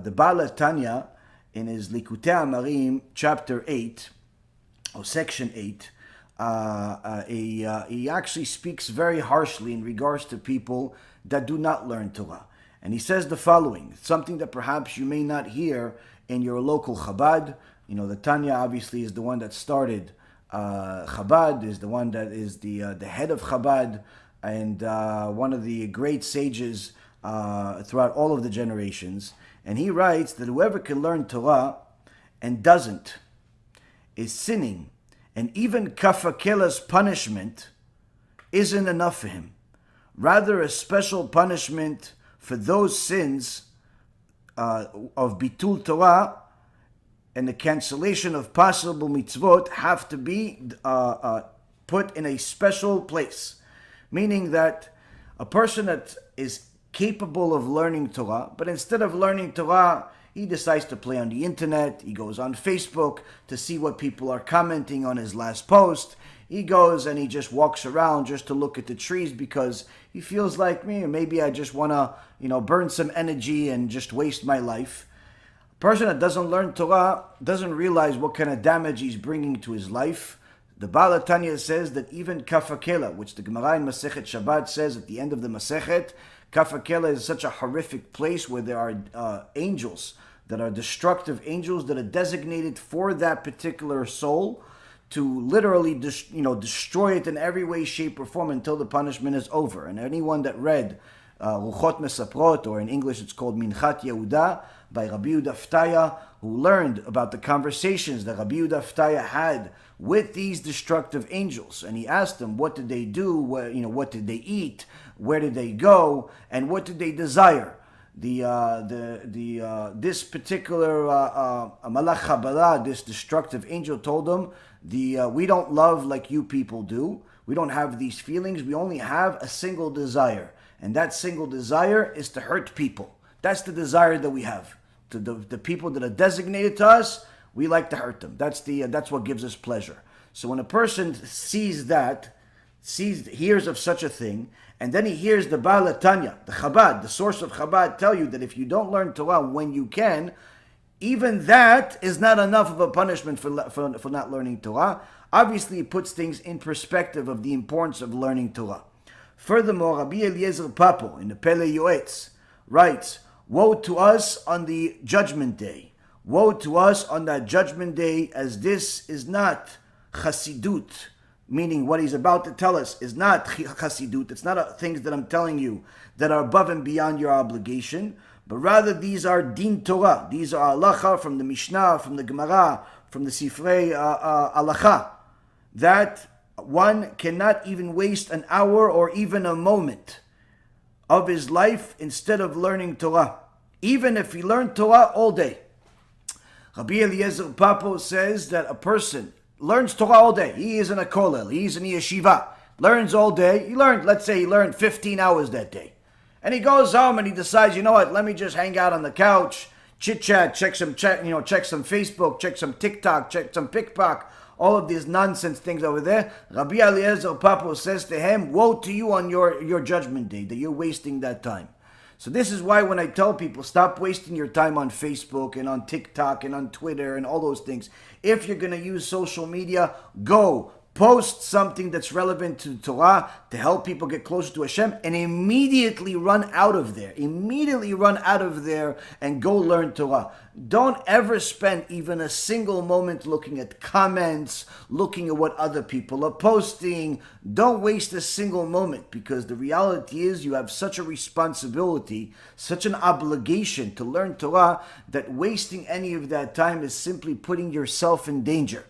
the Baal Tanya, in his Likutei Amarim, chapter 8, or section 8, he actually speaks very harshly in regards to people that do not learn Torah. And he says the following, something that perhaps you may not hear in your local Chabad. You know, the Tanya obviously is the one that started Chabad, is the one that is the head of Chabad, and one of the great sages throughout all of the generations. And he writes that whoever can learn Torah and doesn't is sinning, and even kafakela's punishment isn't enough for him. Rather, a special punishment for those sins of bitul Torah and the cancellation of possible mitzvot have to be put in a special place. Meaning that a person that is capable of learning Torah, but instead of learning Torah, he decides to play on the internet, he goes on Facebook to see what people are commenting on his last post. He goes and he just walks around just to look at the trees because he feels like, maybe I just want to, burn some energy and just waste my life. A person that doesn't learn Torah doesn't realize what kind of damage he's bringing to his life. The Baal Tanya says that even kafakela, which the Gemara in Masechet Shabbat says at the end of the Masechet, kafakela is such a horrific place where there are angels that are destructive angels that are designated for that particular soul to literally destroy it in every way, shape, or form until the punishment is over. And anyone that read Ruchot Mesaprot, or in English it's called Minchat Yehuda, by Rabbi Yehuda Ftaya, who learned about the conversations that Rabbi Yehuda Ftaya had with these destructive angels, and he asked them, what did they do? What did they eat? Where did they go? And what did they desire? This particular Malach Habala, this destructive angel, told them, we don't love like you people do. We don't have these feelings. We only have a single desire, and that single desire is to hurt people. That's the desire that we have. To the people that are designated to us, we like to hurt them. That's what gives us pleasure. So when a person sees that, hears of such a thing, and then he hears the Baal Tanya, the Chabad, the source of Chabad, tell you that if you don't learn Torah when you can, even that is not enough of a punishment for not learning Torah. Obviously, it puts things in perspective of the importance of learning Torah. Furthermore, Rabbi Eliezer Papo in the Pele Yoetz writes, woe to us on the judgment day. Woe to us on that judgment day, as this is not Chassidut, meaning what he's about to tell us is not Chassidut. It's not things that I'm telling you that are above and beyond your obligation, but rather these are Din Torah. These are halacha from the Mishnah, from the Gemara, from the Sifrei halacha, that one cannot even waste an hour or even a moment of his life instead of learning Torah, even if he learned Torah all day. Rabbi Eliezer Papo says that a person learns Torah all day. He is in a kollel, he's in a yeshiva, learns all day. Let's say he learned 15 hours that day. And he goes home and he decides, let me just hang out on the couch, chit-chat, check some Facebook, check some TikTok, check some pickpock, all of these nonsense things over there. Rabbi Eliezer Papo says to him, woe to you on your judgment day, that you're wasting that time. So this is why when I tell people, stop wasting your time on Facebook and on TikTok and on Twitter and all those things. If you're going to use social media, go post something that's relevant to Torah to help people get closer to Hashem, and immediately run out of there. Immediately run out of there and go learn Torah. Don't ever spend even a single moment looking at comments, looking at what other people are posting. Don't waste a single moment, because the reality is you have such a responsibility, such an obligation to learn Torah, that wasting any of that time is simply putting yourself in danger.